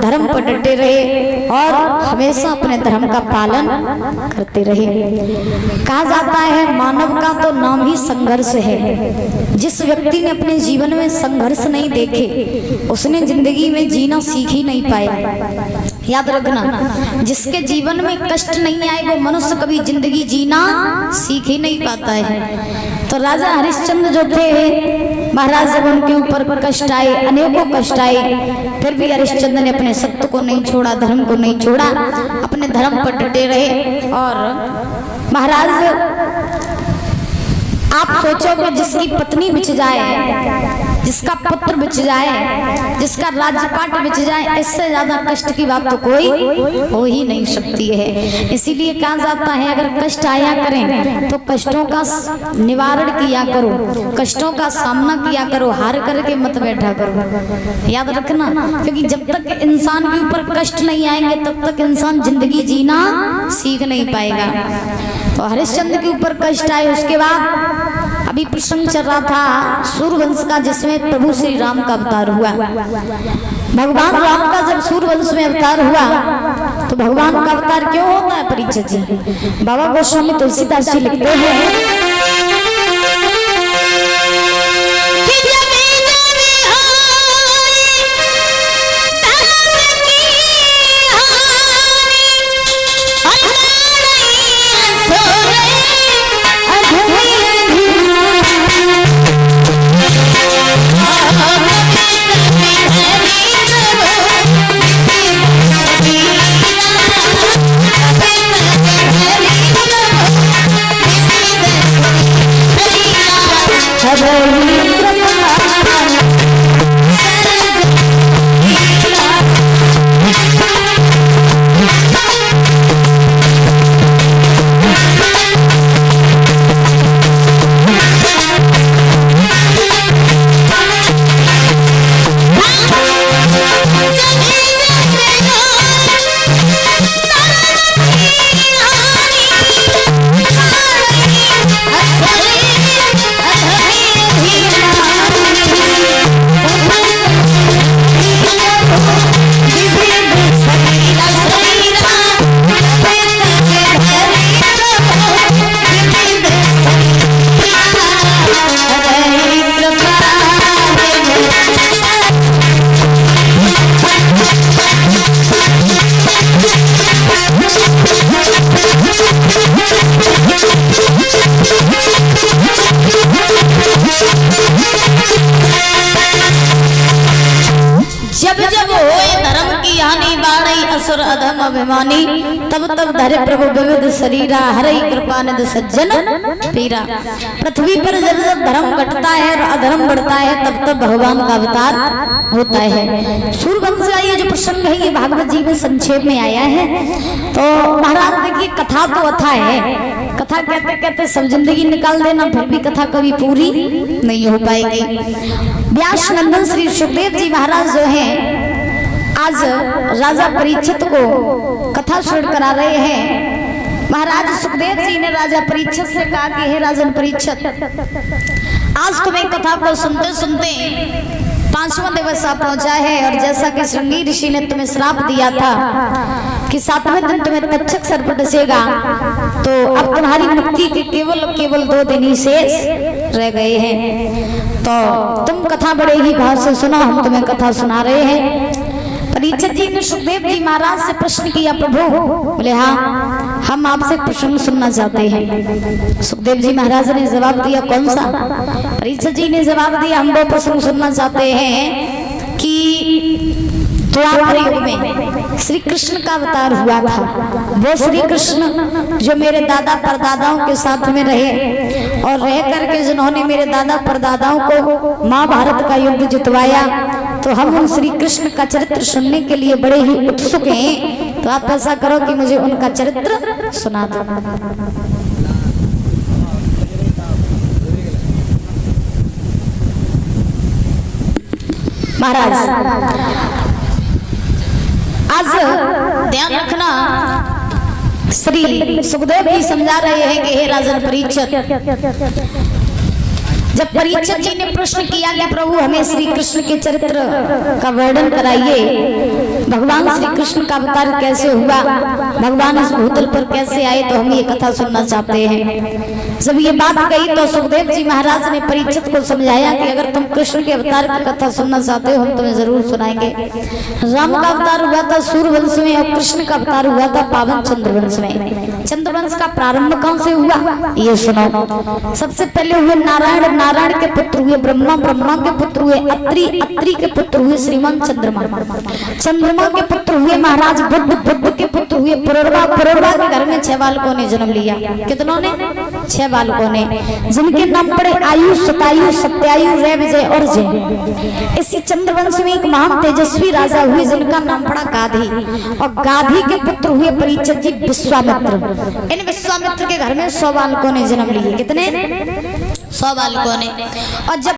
धर्म पर डटे रहे और हमेशा अपने धर्म का पालन करते रहे। कहा जाता है मानव का तो नाम ही संघर्ष है। जिस व्यक्ति ने अपने जीवन में संघर्ष नहीं देखे उसने जिंदगी में जीना सीख ही नहीं पाया। याद रखना, जिसके जीवन में कष्ट नहीं आए वो मनुष्य कभी जिंदगी जीना सीख ही नहीं पाता है। तो राजा हरिश्चंद्र जो थे महाराज, जब उनके ऊपर कष्ट आए, अनेकों कष्ट आए, फिर भी हरिश्चंद्र ने अपने सत्य को नहीं छोड़ा, धर्म को नहीं छोड़ा, अपने धर्म पर डटे रहे। और महाराज आप सोचो कि जिसकी पत्नी बिछ जाए, जिसका पुत्र बिछ जाए, जिसका राज्यपाट बिछ जाए, इससे ज्यादा कष्ट की बात तो कोई हो ही नहीं सकती है। इसीलिए कहा जाता है अगर कष्ट आया करें तो कष्टों का निवारण किया करो, कष्टों का सामना किया करो, हार करके मत बैठा करो। याद रखना, क्योंकि जब तक इंसान के ऊपर कष्ट नहीं आएंगे तब तक इंसान जिंदगी जीना सीख नहीं पाएगा। तो हरिश्चंद्र के ऊपर कष्ट आए, उसके बाद अभी प्रसंग चल रहा था सूर्यवंश का, जिसमें प्रभु श्री राम का अवतार हुआ। भगवान राम का जब सूर्यवंश में अवतार हुआ तो भगवान का अवतार क्यों होता है परीक्षित जी? बाबा गोस्वामी तुलसीदास जी लिखते हैं अधम अभिमानी तब तब धरे प्रभु विविध शरीरा, हरई कृपा निधि सज्जन पीरा। पृथ्वी पर जब जब धर्म घटता है और अधर्म बढ़ता है तब तब भगवान का अवतार होता है। सूर्यवंश का ये जो प्रसंग है ये भागवत जी में संक्षेप में आया है। तो महाराज देखिए कथा तो अथा है, कथा कहते कहते सब जिंदगी निकाल देना फिर भी कथा कभी पूरी नहीं हो पाएगी। व्यास नंदन श्री सुखदेव जी महाराज जो है आज राजा परीक्षित को कथा श्रवण करा रहे हैं। महाराज सुखदेव जी ने राजा परीक्षित से कहा कि हे राजन परीक्षित, आज तुम्हें कथा को सुनते सुनते 5वां दिवस आ पहुंचा है और जैसा कि श्रृंगी ऋषि ने तुम्हें श्राप दिया था कि 7वें दिन तुम्हें तक्षक सर्प डसेगा, तो अब तुम्हारी मुक्ति के केवल 2 दिन ही शेष रह गए हैं। तो तुम कथा बड़े ही भाव से सुनो, हम तुम्हें कथा सुना रहे हैं। परीक्षित जी ने सुखदेव जी महाराज से प्रश्न किया, प्रभु बोले हाँ हम आपसे प्रश्न सुनना चाहते हैं। सुखदेव जी महाराज ने जवाब दिया, कौन सा? परीक्षित जी ने जवाब दिया, हम वो प्रश्न सुनना चाहते हैं कि द्वापर युग में श्री कृष्ण का अवतार हुआ था, वो श्री कृष्ण जो मेरे दादा परदादाओं के साथ में रहे और रह करके जिन्होंने मेरे दादा परदादाओं को महाभारत का युद्ध जितवाया, तो हम उन श्री कृष्ण का चरित्र सुनने के लिए बड़े ही उत्सुक हैं। तो आप ऐसा करो कि मुझे उनका चरित्र सुना दो। महाराज आज ध्यान रखना, श्री सुखदेव जी समझा रहे हैं कि हे राजन परीक्षित, जब परीक्षित जी ने प्रश्न किया कि प्रभु हमें श्री कृष्ण के चरित्र का वर्णन कराइए, भगवान कृष्ण का अवतार कैसे हुआ, भगवान इस भूतल पर कैसे आए, तो हम ये कथा सुनना चाहते हैं। जब ये बात कही तो सुखदेव जी महाराज ने परीक्षित को समझाया कि अगर तुम कृष्ण के अवतार की कथा सुनना चाहते हो हम तुम्हें जरूर सुनाएंगे। राम का अवतार हुआ था सूर्यवंश में और कृष्ण का अवतार हुआ था पावन चंद्रवंश में। चंद्रवंश का प्रारंभ कौन से हुआ ये सुनो। सबसे पहले हुए नारायण, नारायण के पुत्र हुए ब्रह्मा, ब्रह्मा के पुत्र हुए अत्रि, अत्रि के पुत्र हुए श्रीमान चंद्रमा, चंद्रमा के पुत्र हुए महाराज बुद्ध, बुद्ध के पुत्र हुए पुरुरवा, पुरुरवा के घर में 6 बालकों ने जन्म लिया। कितनों ने? 6 बालकों ने, जिनके नाम पड़े आयु, सतायु, सत्यायु, रे, विजय और जय। इसी चंद्रवंश में एक महान तेजस्वी राजा हुए जिनका नाम पड़ा गाधी, और गाधी के पुत्र हुए परीक्षित जी विश्वामित्र। इन विश्वामित्र के घर में 100 बालकों ने जन्म लिए। कितने? 100 बालकों ने। और जब